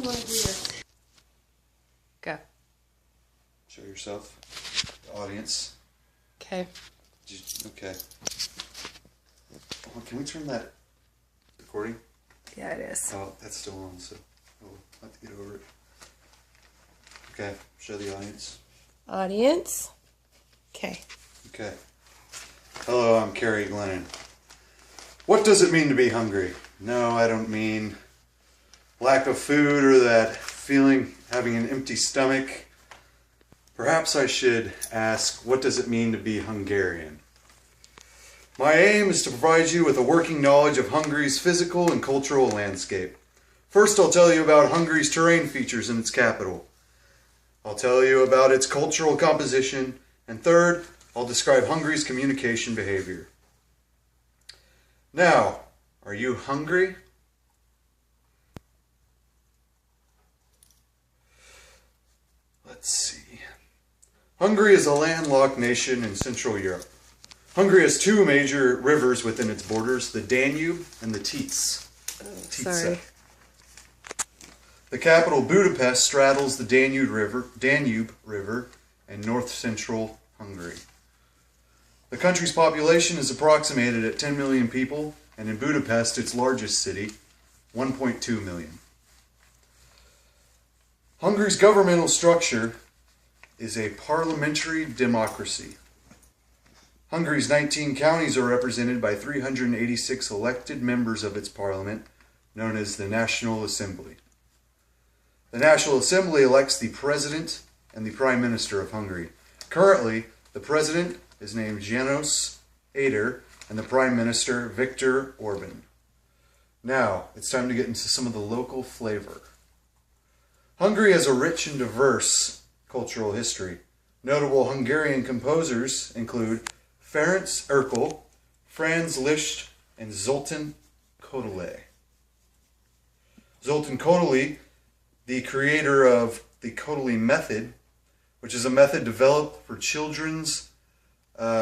you want to do this? Go. Show yourself, the audience. Okay. Okay. Oh, can we turn that recording? Yeah, it is. Oh, that's still on, so we'll have to get over it. Okay, show the audience. Audience. Okay. Okay. Hello, I'm Carrie Glennon. What does it mean to be hungry? No, I don't mean lack of food or that feeling having an empty stomach. Perhaps I should ask, what does it mean to be Hungarian? My aim is to provide you with a working knowledge of Hungary's physical and cultural landscape. First, I'll tell you about Hungary's terrain features in its capital. I'll tell you about its cultural composition. And third, I'll describe Hungary's communication behavior. Now, are you hungry? Let's see. Hungary is a landlocked nation in Central Europe. Hungary has two major rivers within its borders, the Danube and the Tisza. Sorry. The capital, Budapest, straddles the Danube River in north-central Hungary. The country's population is approximated at 10 million people, and in Budapest, its largest city, 1.2 million. Hungary's governmental structure is a parliamentary democracy. Hungary's 19 counties are represented by 386 elected members of its parliament, known as the National Assembly. The National Assembly elects the President and the Prime Minister of Hungary. Currently, the President is named János Éder and the Prime Minister Viktor Orban. Now, it's time to get into some of the local flavor. Hungary has a rich and diverse cultural history. Notable Hungarian composers include Ferenc Erkel, Franz Liszt, and Zoltán Kodály. Zoltán Kodály, the creator of the Kodály method, which is a method developed for children's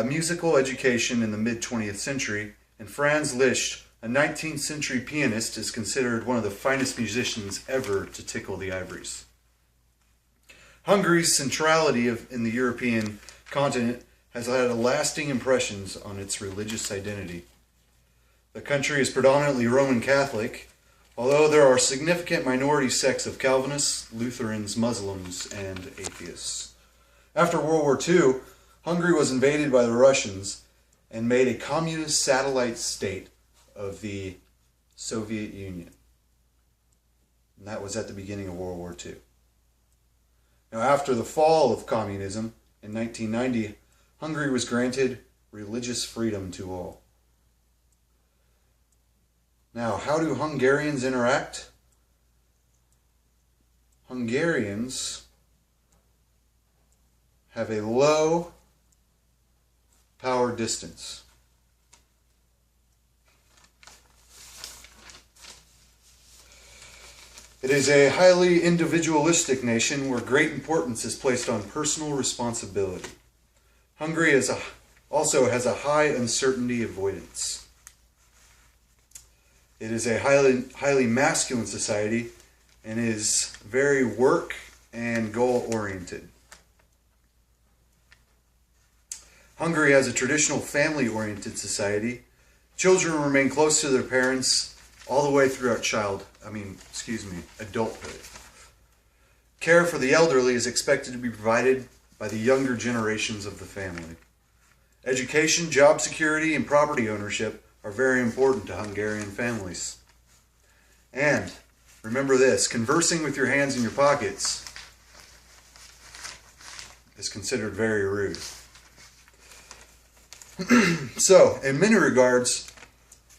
musical education in the mid-20th century, and Franz Liszt, a 19th century pianist, is considered one of the finest musicians ever to tickle the ivories. Hungary's centrality in the European continent has had lasting impressions on its religious identity. The country is predominantly Roman Catholic, although there are significant minority sects of Calvinists, Lutherans, Muslims, and atheists. After World War II, Hungary was invaded by the Russians and made a communist satellite state of the Soviet Union. And that was at the beginning of World War II. Now, after the fall of communism in 1990, Hungary was granted religious freedom to all. Now, how do Hungarians interact? Hungarians have a low power distance. It is a highly individualistic nation where great importance is placed on personal responsibility. Hungary also has a high uncertainty avoidance. It is a highly masculine society and is very work and goal-oriented. Hungary has a traditional family-oriented society. Children remain close to their parents all the way throughout adulthood. Care for the elderly is expected to be provided by the younger generations of the family. Education, job security, and property ownership are very important to Hungarian families. And remember this, conversing with your hands in your pockets is considered very rude. So, in many regards,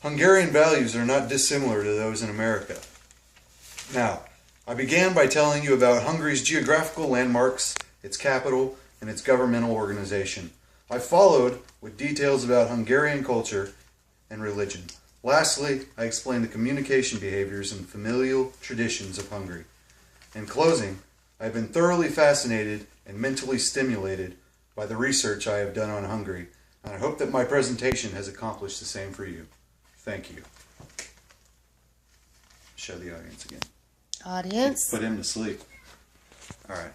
Hungarian values are not dissimilar to those in America. Now, I began by telling you about Hungary's geographical landmarks, its capital, and its governmental organization. I followed with details about Hungarian culture and religion. Lastly, I explained the communication behaviors and familial traditions of Hungary. In closing, I have been thoroughly fascinated and mentally stimulated by the research I have done on Hungary, and I hope that my presentation has accomplished the same for you. Thank you. Show the audience again. Audience. Put him to sleep. All right.